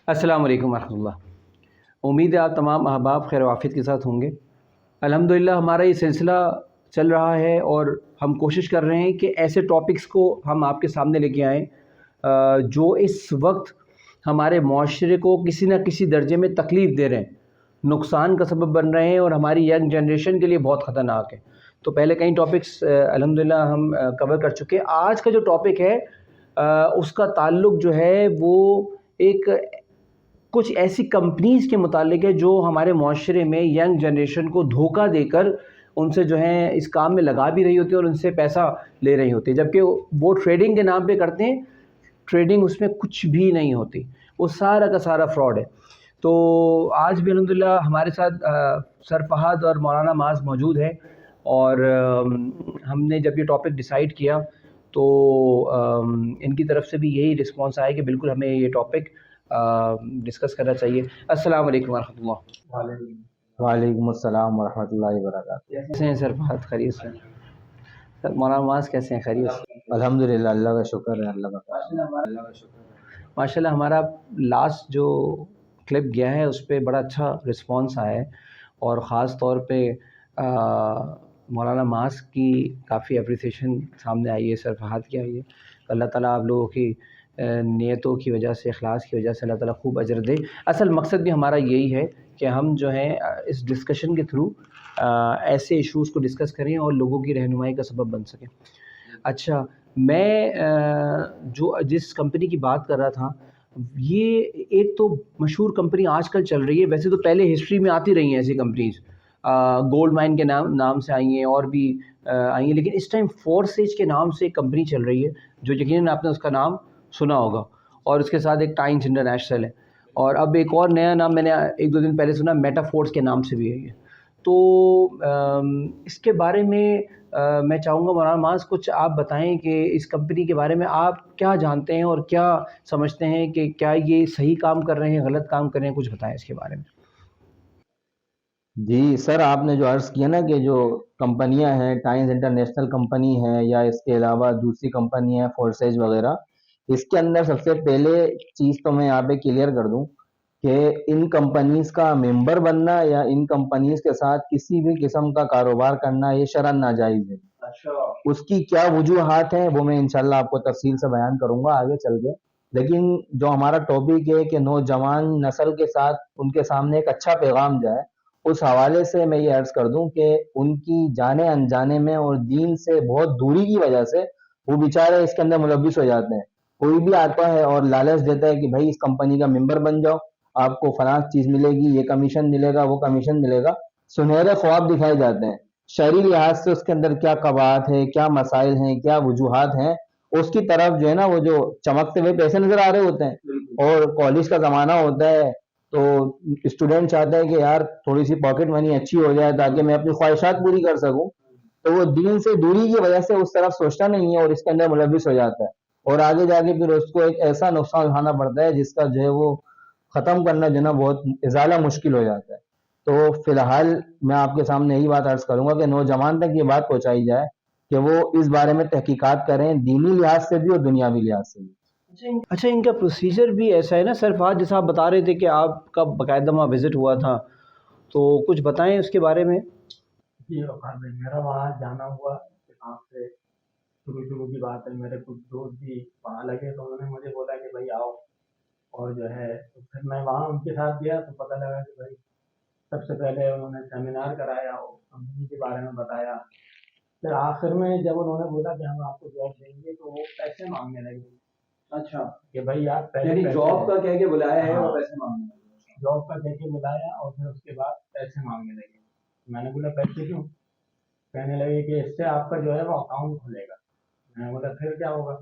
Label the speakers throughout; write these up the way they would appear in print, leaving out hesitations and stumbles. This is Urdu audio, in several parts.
Speaker 1: السلام علیکم ورحمۃ اللہ. امید ہے آپ تمام احباب خیر و عافیت کے ساتھ ہوں گے. الحمدللہ ہمارا یہ سلسلہ چل رہا ہے اور ہم کوشش کر رہے ہیں کہ ایسے ٹاپکس کو ہم آپ کے سامنے لے کے آئیں جو اس وقت ہمارے معاشرے کو کسی نہ کسی درجے میں تکلیف دے رہے ہیں, نقصان کا سبب بن رہے ہیں اور ہماری ینگ جنریشن کے لیے بہت خطرناک ہے. تو پہلے کئی ٹاپکس الحمدللہ ہم کور کر چکے ہیں. آج کا جو ٹاپک ہے اس کا تعلق جو ہے وہ ایک کچھ ایسی کمپنیز کے متعلق ہے جو ہمارے معاشرے میں ینگ جنریشن کو دھوکہ دے کر ان سے جو ہیں اس کام میں لگا بھی رہی ہوتی ہے اور ان سے پیسہ لے رہی ہوتی ہے, جبکہ وہ ٹریڈنگ کے نام پہ کرتے ہیں. ٹریڈنگ اس میں کچھ بھی نہیں ہوتی, وہ سارا کا سارا فراڈ ہے. تو آج بھی الحمدللہ ہمارے ساتھ سر فہد اور مولانا معاذ موجود ہیں, اور ہم نے جب یہ ٹاپک ڈیسائیڈ کیا تو ان کی طرف سے بھی یہی رسپانس آیا کہ بالکل ہمیں یہ ٹاپک ڈسکس کرنا چاہیے. السلام علیکم ورحمۃ اللہ.
Speaker 2: وعلیکم السلام ورحمۃ اللہ وبرکاتہ.
Speaker 1: کیسے ہیں سر فہد؟ خیریت سے؟ سر مولانا معاذ کیسے ہیں؟ خیریت سے؟
Speaker 2: الحمدللہ, اللہ کا شکر ہے. اللہ کا
Speaker 1: ماشاء اللہ ہمارا لاسٹ جو کلپ گیا ہے اس پہ بڑا اچھا رسپانس آیا ہے, اور خاص طور پہ مولانا معاذ کی کافی اپریسیشن سامنے آئی ہے, سر فہد کی آئی ہے. اللہ تعالیٰ آپ لوگوں کی نیتوں کی وجہ سے, اخلاص کی وجہ سے اللہ تعالیٰ خوب اجر دے. اصل مقصد بھی ہمارا یہی ہے کہ ہم جو ہیں اس ڈسکشن کے تھرو ایسے ایشوز کو ڈسکس کریں اور لوگوں کی رہنمائی کا سبب بن سکیں. اچھا, میں جس کمپنی کی بات کر رہا تھا, یہ ایک تو مشہور کمپنی آج کل چل رہی ہے. ویسے تو پہلے ہسٹری میں آتی رہی ہیں ایسی کمپنیز, گولڈ مائن کے نام سے آئی ہیں اور بھی آئی ہیں, لیکن اس ٹائم فورسیج کے نام سے ایک کمپنی چل رہی ہے جو یقیناً آپ نے اس کا نام سنا ہوگا, اور اس کے ساتھ ایک ٹائمز انٹرنیشنل ہے, اور اب ایک اور نیا نام میں نے ایک دو دن پہلے سنا, میٹا فورس کے نام سے بھی ہے یہ. تو اس کے بارے میں میں چاہوں گا مولانا معاذ کچھ آپ بتائیں کہ اس کمپنی کے بارے میں آپ کیا جانتے ہیں اور کیا سمجھتے ہیں کہ کیا یہ صحیح کام کر رہے ہیں, غلط کام کر رہے ہیں, کچھ بتائیں اس کے بارے میں.
Speaker 2: جی سر, آپ نے جو عرض کیا نا کہ جو کمپنیاں ہیں, ٹائمز انٹرنیشنل کمپنی ہے یا اس کے علاوہ دوسری کمپنی ہے فورسیج وغیرہ, اس کے اندر سب سے پہلے چیز تو میں یہاں پہ کلیئر کر دوں کہ ان کمپنیز کا ممبر بننا یا ان کمپنیز کے ساتھ کسی بھی قسم کا کاروبار کرنا یہ شرعاً ناجائز ہے. اس کی کیا وجوہات ہیں وہ میں انشاءاللہ آپ کو تفصیل سے بیان کروں گا آگے چل کے. لیکن جو ہمارا ٹاپک ہے کہ نوجوان نسل کے ساتھ ان کے سامنے ایک اچھا پیغام جائے, اس حوالے سے میں یہ عرض کر دوں کہ ان کی جانے انجانے میں اور دین سے بہت دوری کی وجہ سے وہ بیچارے اس کے اندر ملوث ہو جاتے ہیں. کوئی بھی آتا ہے اور لالچ دیتا ہے کہ بھائی اس کمپنی کا ممبر بن جاؤ, آپ کو فلاں چیز ملے گی, یہ کمیشن ملے گا, وہ کمیشن ملے گا. سنہرے خواب دکھائے جاتے ہیں. شرعی لحاظ سے اس کے اندر کیا قواعد ہے, کیا مسائل ہیں, کیا وجوہات ہیں, اس کی طرف جو ہے نا وہ جو چمکتے ہوئے پیسے نظر آ رہے ہوتے ہیں, اور کالج کا زمانہ ہوتا ہے تو اسٹوڈنٹ چاہتا ہے کہ یار تھوڑی سی پاکٹ منی اچھی ہو جائے تاکہ میں اپنی خواہشات پوری کر سکوں, تو وہ دین سے دوری کی وجہ سے اس طرف سوچتا نہیں ہے اور اس کے اندر ملوث ہو جاتا ہے, اور آگے جا کے پھر اس کو ایک ایسا نقصان اٹھانا پڑتا ہے جس کا جو ہے وہ ختم کرنا جو ہے نا بہت ازالہ مشکل ہو جاتا ہے. تو فی الحال میں آپ کے سامنے یہی بات عرض کروں گا کہ نوجوان تک یہ بات پہنچائی جائے کہ وہ اس بارے میں تحقیقات کریں, دینی لحاظ سے بھی اور دنیاوی لحاظ سے بھی.
Speaker 1: اچھا, ان کا پروسیجر بھی ایسا ہے نا سر فہد, جیسا آپ بتا رہے تھے کہ آپ کا باقاعدہ وہاں وزٹ ہوا تھا, تو کچھ بتائیں اس کے بارے میں.
Speaker 3: جی میرا وہاں جانا ہوا, وہاں سے شروع کی بات ہے, میرے کچھ دوست بھی وہاں لگے تو انہوں نے مجھے بولا کہ بھائی آؤ, اور جو ہے پھر میں وہاں ان کے ساتھ گیا تو پتہ لگا کہ بھائی سب سے پہلے انہوں نے سیمینار کرایا, کمپنی کے بارے میں بتایا. پھر آخر میں جب انہوں نے بولا کہ ہم آپ کو جاب دیں گے تو وہ پیسے مانگنے لگے.
Speaker 1: اچھا,
Speaker 3: کہ بھائی آپ
Speaker 1: یعنی جاب کا کہہ کے بلایا ہے اور پیسے مانگنے لگے.
Speaker 3: جاب کا کہہ کے بلایا اور پھر اس کے بعد پیسے مانگنے لگے. میں نے بولا پیسے کیوں؟ کہنے لگے کہ اس سے آپ کا جو ہے وہ اکاؤنٹ کھلے گا. میں نے بولا پھر کیا ہوگا؟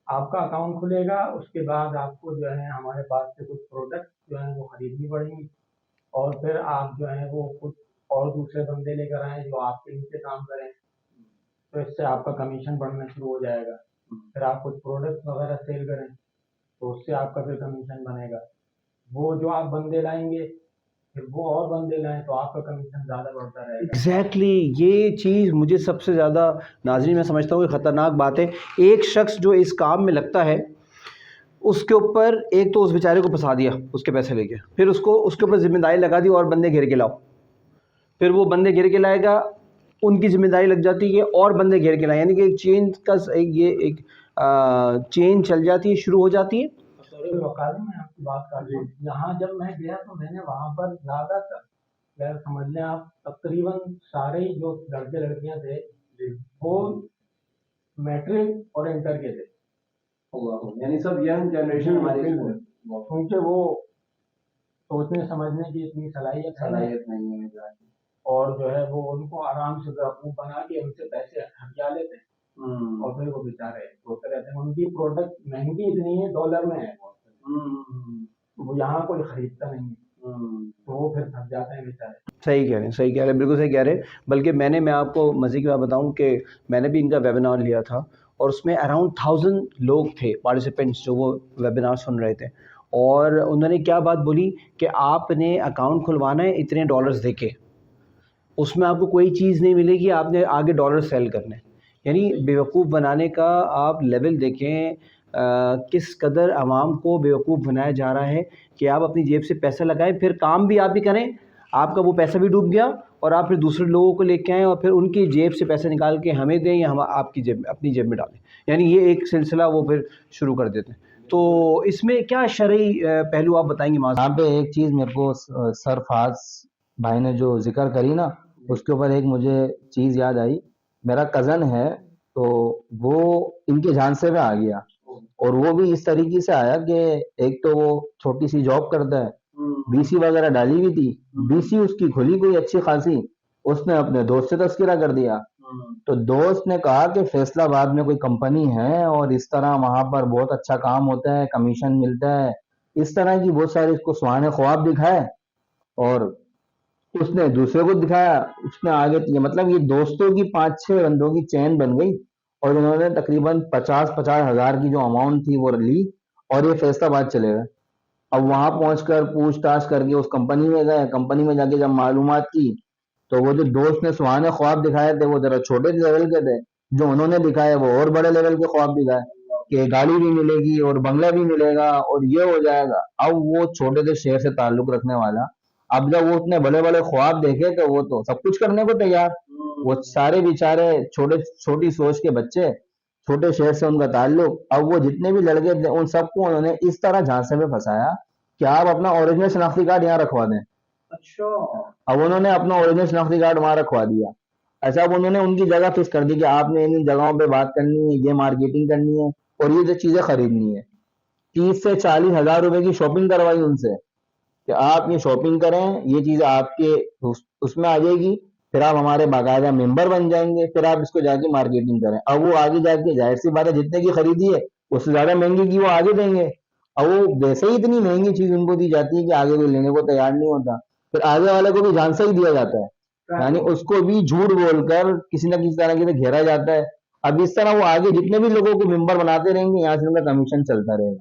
Speaker 3: آپ کا اکاؤنٹ کھلے گا, اس کے بعد آپ کو جو ہے ہمارے پاس سے کچھ پروڈکٹ جو ہیں وہ خریدنی پڑیں گی, اور پھر آپ جو ہیں وہ کچھ اور دوسرے بندے لے کر آئیں جو آپ کے نیچے کام کریں, تو اس سے آپ کا کمیشن بڑھنا شروع ہو جائے گا. پھر آپ کچھ پروڈکٹ وغیرہ سیل کریں تو اس سے آپ کا پھر کمیشن بنے گا. وہ جو آپ بندے لائیں گے پھر وہ اور بندے لائیں تو آپ کا کمیشن زیادہ بڑھتا رہے گا.
Speaker 1: ایگزیکٹلی یہ چیز مجھے سب سے زیادہ ناظرین میں سمجھتا ہوں کہ خطرناک بات ہے. ایک شخص جو اس کام میں لگتا ہے اس کے اوپر ایک تو اس بیچارے کو پھنسا دیا اس کے پیسے لے کے، پھر اس کے اوپر ذمہ داری لگا دی اور بندے گھیر کے لاؤ، پھر وہ بندے گھیر کے لائے گا، ان کی ذمہ داری لگ جاتی ہے اور بندے گھیر کے لائے، یعنی کہ ایک چین کا یہ ایک چین چل جاتی ہے، شروع ہو جاتی ہے.
Speaker 3: وقاضی میں آپ کی بات کر رہی ہوں، یہاں جب میں گیا تو میں نے وہاں پر زیادہ تر سمجھ لیں آپ تقریباً سارے ہی جو لڑکے لڑکیاں تھے وہ میٹرک اور انٹر کے تھے،
Speaker 1: یعنی سب ینگ جنریشن ہماری
Speaker 3: کیونکہ وہ سوچنے سمجھنے کی اتنی صلاحیت
Speaker 1: نہیں ہے.
Speaker 3: اور جو ہے وہ ان کو آرام سے بیوقوف بنا کے ان سے پیسے ہٹیا لیتے ہیں اور پھر وہ بیچارے روتے رہتے ہیں. ان کی پروڈکٹ مہنگی اتنی ہے، ڈالر میں ہے وہ یہاں کوئی خریدتا نہیں ہے، تو وہ پھر تھک جاتے ہیں بیچارے.
Speaker 1: صحیح کہہ رہے ہیں، صحیح کہہ رہے ہیں، بالکل صحیح کہہ رہے ہیں. بلکہ میں آپ کو مزے کی بات بتاؤں کہ میں نے بھی ان کا ویبینار لیا تھا اور اس میں اراؤنڈ 1000 لوگ تھے پارٹیسپینٹس جو وہ ویبینار سن رہے تھے، اور انہوں نے کیا بات بولی کہ آپ نے اکاؤنٹ کھلوانا ہے اتنے ڈالرز دے کے، اس میں آپ کو کوئی چیز نہیں ملے گی، آپ نے آگے ڈالر سیل کرنے. یعنی بیوقوف بنانے کا آپ لیول دیکھیں کس قدر عوام کو بیوقوف بنایا جا رہا ہے کہ آپ اپنی جیب سے پیسہ لگائیں، پھر کام بھی آپ ہی کریں، آپ کا وہ پیسہ بھی ڈوب گیا اور آپ پھر دوسرے لوگوں کو لے کے آئیں اور پھر ان کی جیب سے پیسے نکال کے ہمیں دیں یا ہم آپ کی جیب اپنی جیب میں ڈالیں. یعنی یہ ایک سلسلہ وہ پھر شروع کر دیتے ہیں. تو اس میں کیا شرعی پہلو آپ بتائیں گے معاذ؟
Speaker 2: یہاں پہ ایک چیز میرے کو سر فاز بھائی نے جو ذکر کری نا، اس کے اوپر ایک مجھے چیز یاد آئی. میرا کزن ہے تو وہ ان کے جھانسے میں آ گیا، اور وہ بھی اس طریقے سے آیا کہ ایک تو وہ چھوٹی سی جاب کرتا ہے، بی سی وغیرہ ڈالی ہوئی تھی، بی سی اس کی کھلی کوئی اچھی خاصی، اس نے اپنے دوست سے تذکرہ کر دیا. تو دوست نے کہا کہ فیصلہ آباد میں کوئی کمپنی ہے اور اس طرح وہاں پر بہت اچھا کام ہوتا ہے، کمیشن ملتا ہے، اس طرح کی بہت ساری اس کو سوہانے خواب دکھائے، اور اس نے دوسرے کو دکھایا، اس نے آگے کیا. مطلب یہ دوستوں کی 5-6 بندوں کی چین بن گئی اور انہوں نے تقریباً 50 ہزار کی جو اماؤنٹ تھی وہ لی اور یہ فیصلہ آباد چلے گئے. اب وہاں پہنچ کر پوچھ تاچھ کر کے اس کمپنی میں گئے، کمپنی میں جا کے جب معلومات کی تو وہ جو دوست نے سہانے خواب دکھائے تھے وہ ذرا چھوٹے لیول کے تھے، جو انہوں نے دکھائے وہ اور بڑے لیول کے خواب دکھائے کہ گاڑی بھی ملے گی اور بنگلہ بھی ملے گا اور یہ ہو جائے گا. اب وہ چھوٹے سے شہر سے تعلق رکھنے والا، اب جب وہ اتنے بڑے بڑے خواب دیکھے تو وہ تو سب کچھ کرنے کو تیار. وہ سارے بیچارے چھوٹی سوچ کے بچے، چھوٹے شہر سے ان کا تعلق، اب وہ جتنے بھی لڑکے تھے ان سب کو انہوں نے اس طرح جھانسے میں پھنسایا کہ آپ اپنا اوریجنل شناختی کارڈ یہاں رکھوا دیں.
Speaker 3: اچھا،
Speaker 2: اب انہوں نے اپنا اوریجنل شناختی کارڈ وہاں رکھوا دیا. ایسا اب انہوں نے ان کی جگہ فکس کر دی کہ آپ نے ان جگہوں پہ بات کرنی ہے، یہ مارکیٹنگ کرنی ہے اور یہ جو چیزیں خریدنی ہے. 30 سے 40 ہزار روپے کی شاپنگ کروائی ان سے کہ آپ یہ شاپنگ کریں، یہ چیزیں آپ کے اس میں آ جائے گی، پھر آپ ہمارے باقاعدہ ممبر بن جائیں گے، پھر آپ اس کو جا کے مارکیٹنگ کریں. اب وہ آگے جا کے ظاہر سی بات ہے جتنے کی خریدی ہے اس سے زیادہ مہنگی کی وہ آگے دیں گے. اب وہ ویسے ہی اتنی مہنگی چیز ان کو دی جاتی ہے کہ آگے کوئی لینے کو تیار نہیں ہوتا، پھر آگے والے کو بھی جھانسا ہی دیا جاتا ہے، یعنی اس کو بھی جھوٹ بول کر کسی نہ کسی طرح سے گھیرا جاتا ہے. اب اس طرح وہ آگے جتنے بھی لوگوں کو ممبر بناتے رہیں گے، یہاں سے ان کا کمیشن چلتا رہے گا.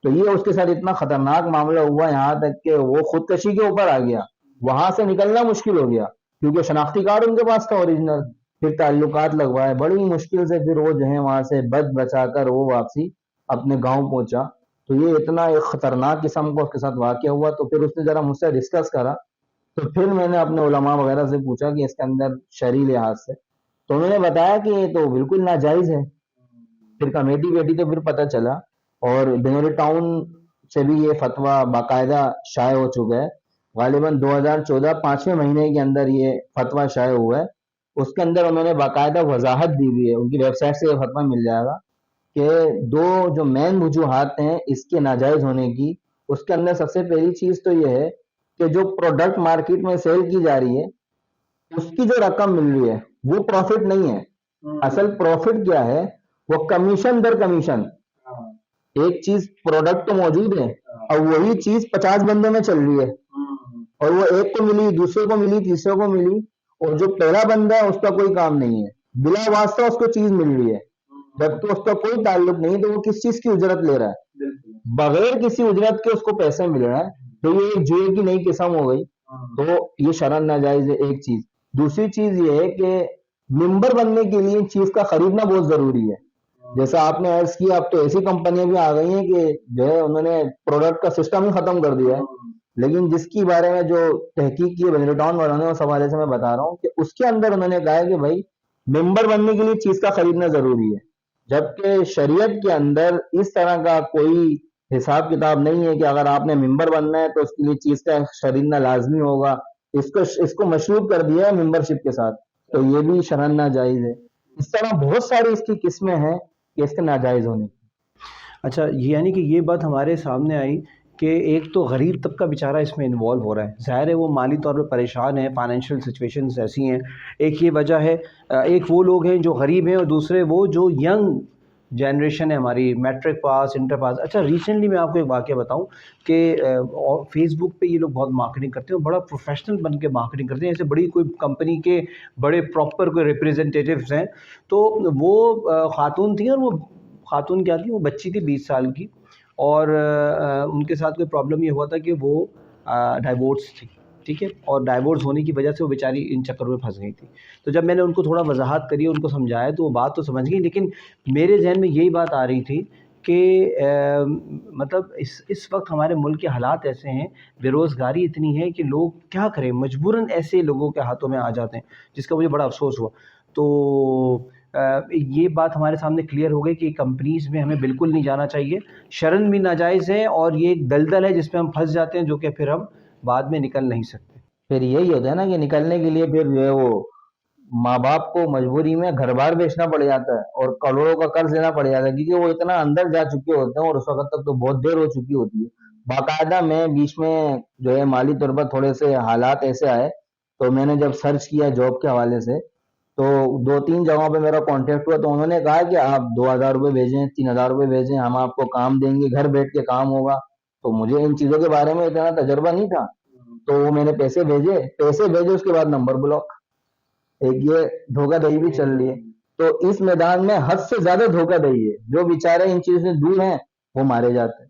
Speaker 2: تو یہ اس کے ساتھ اتنا خطرناک معاملہ ہوا یہاں تک کہ وہ خودکشی کے اوپر آ گیا، وہاں سے نکلنا مشکل ہو گیا کیونکہ شناختی کارڈ ان کے پاس تھا اوریجنل. پھر تعلقات لگوائے بڑی مشکل سے، پھر وہ جو ہے وہاں سے بچ بچا کر وہ واپسی اپنے گاؤں پہنچا. تو یہ اتنا ایک خطرناک قسم کا اس کے ساتھ واقعہ ہوا. تو پھر اس نے ذرا مجھ سے ڈسکس کرا، تو پھر میں نے اپنے علماء وغیرہ سے پوچھا کہ اس کے اندر شرعی لحاظ سے، تو انہوں نے بتایا کہ یہ تو بالکل ناجائز ہے. پھر کمیٹی بیٹی تو پھر پتہ چلا، اور بنگلور ٹاؤن سے بھی یہ فتویٰ باقاعدہ شائع ہو چکا ہے. غالباً 2014 5ویں مہینے کے اندر یہ فتویٰ شائع ہوا ہے. اس کے اندر انہوں نے باقاعدہ وضاحت دی ہوئی ہے، ان کی ویب سائٹ سے یہ فتویٰ مل جائے گا کہ دو جو مین وجوہات ہیں اس کے ناجائز ہونے کی. اس کے اندر سب سے پہلی چیز تو یہ ہے کہ جو پروڈکٹ مارکیٹ میں سیل کی جا رہی ہے اس کی جو رقم مل رہی ہے وہ پروفٹ نہیں ہے. اصل پروفٹ کیا ہے؟ وہ کمیشن در کمیشن. ایک چیز پروڈکٹ تو موجود ہے اور وہی چیز 50 بندوں میں چل رہی ہے، اور وہ ایک کو ملی، دوسرے کو ملی، تیسرے کو ملی، اور جو پہلا بندہ ہے اس کا کوئی کام نہیں ہے، بلا واسطہ اس کو چیز مل رہی ہے جبکہ اس کا کوئی تعلق نہیں. تو وہ کس چیز کی اجرت لے رہا ہے؟ بغیر کسی اجرت کے اس کو پیسے مل رہا ہے. تو یہ ایک جوئے کی نئی قسم ہو گئی. تو یہ شرعاً ناجائز ہے ایک چیز. دوسری چیز یہ ہے کہ ممبر بننے کے لیے چیز کا خریدنا بہت ضروری ہے. جیسا آپ نے عرض کیا اب تو ایسی کمپنیاں بھی آ گئی ہیں کہ جو ہے انہوں نے پروڈکٹ کا سسٹم ہی ختم کر دیا ہے. لیکن جس کی بارے میں جو تحقیق کی ہے بجلی ٹاؤن والوں نے اس حوالے سے میں بتا رہا ہوں کہ اس کے اندر انہوں نے کہا ہے کہ بھائی ممبر بننے کے لیے چیز کا خریدنا ضروری ہے، جبکہ شریعت کے اندر اس طرح کا کوئی حساب کتاب نہیں ہے کہ اگر آپ نے ممبر بننا ہے تو اس کے لیے چیز کا خریدنا لازمی ہوگا. اس کو مشروط کر دیا ہے ممبر شپ کے ساتھ، تو یہ بھی شرعاً ناجائز ہے. اس طرح بہت ساری اس کی قسمیں ہیں کہ اس کے ناجائز ہونے کی.
Speaker 1: اچھا، یعنی کہ یہ بات ہمارے سامنے آئی کہ ایک تو غریب طبقہ بیچارہ اس میں انوالو ہو رہا ہے، ظاہر ہے وہ مالی طور پہ پریشان ہیں، فائنینشیل سچویشنز ایسی ہیں. ایک یہ وجہ ہے، ایک وہ لوگ ہیں جو غریب ہیں، اور دوسرے وہ جو ینگ جنریشن ہے ہماری، میٹرک پاس، انٹر پاس. اچھا، ریسنٹلی میں آپ کو ایک واقعہ بتاؤں کہ فیس بک پہ یہ لوگ بہت مارکیٹنگ کرتے ہیں، بڑا پروفیشنل بن کے مارکیٹنگ کرتے ہیں، جیسے بڑی کوئی کمپنی کے بڑے پراپر کوئی ریپریزنٹیٹیوز ہیں. تو وہ خاتون تھیں، اور وہ خاتون کیا تھی، وہ بچی تھی 20 سال کی، اور ان کے ساتھ کوئی پرابلم یہ ہوا تھا کہ وہ ڈائیورس تھی، ٹھیک ہے، اور ڈائیورس ہونے کی وجہ سے وہ بیچاری ان چکروں میں پھنس گئی تھی. تو جب میں نے ان کو تھوڑا وضاحت کری، ان کو سمجھایا، تو وہ بات تو سمجھ گئی، لیکن میرے ذہن میں یہی بات آ رہی تھی کہ مطلب اس وقت ہمارے ملک کے حالات ایسے ہیں، بے روزگاری اتنی ہے کہ لوگ کیا کریں، مجبوراً ایسے لوگوں کے ہاتھوں میں آ جاتے ہیں، جس کا مجھے بڑا افسوس ہوا. تو یہ بات ہمارے سامنے کلیئر ہو گئی کہ کمپنیز میں ہمیں بالکل نہیں جانا چاہیے، شرن بھی ناجائز ہے، اور یہ ایک دلدل ہے جس میں ہم پھنس جاتے ہیں، جو کہ پھر ہم بعد میں نکل نہیں سکتے.
Speaker 2: پھر یہی ہوتا ہے نا کہ نکلنے کے لیے پھر جو ہے وہ ماں باپ کو مجبوری میں گھر بار بیچنا پڑ جاتا ہے اور کروڑوں کا قرض لینا پڑ جاتا ہے، کیونکہ وہ اتنا اندر جا چکے ہوتے ہیں اور اس وقت تک تو بہت دیر ہو چکی ہوتی ہے. باقاعدہ میں بیچ میں جو ہے مالی طور پر تھوڑے سے حالات ایسے آئے، تو میں نے جب سرچ کیا جاب کے حوالے سے، تو 2-3 جگہوں پہ میرا کانٹیکٹ ہوا، تو انہوں نے کہا کہ آپ 2,000 روپے بھیجیں، 3,000 روپے بھیجیں، ہم آپ کو کام دیں گے، گھر بیٹھ کے کام ہوگا. تو مجھے ان چیزوں کے بارے میں اتنا تجربہ نہیں تھا، تو میں نے پیسے بھیجے اس کے بعد نمبر بلاک. ایک یہ دھوکہ دہی بھی چل رہی ہے. تو اس میدان میں حد سے زیادہ دھوکہ دہی ہے، جو بیچارے ان چیزوں سے دور ہیں وہ مارے جاتے ہیں.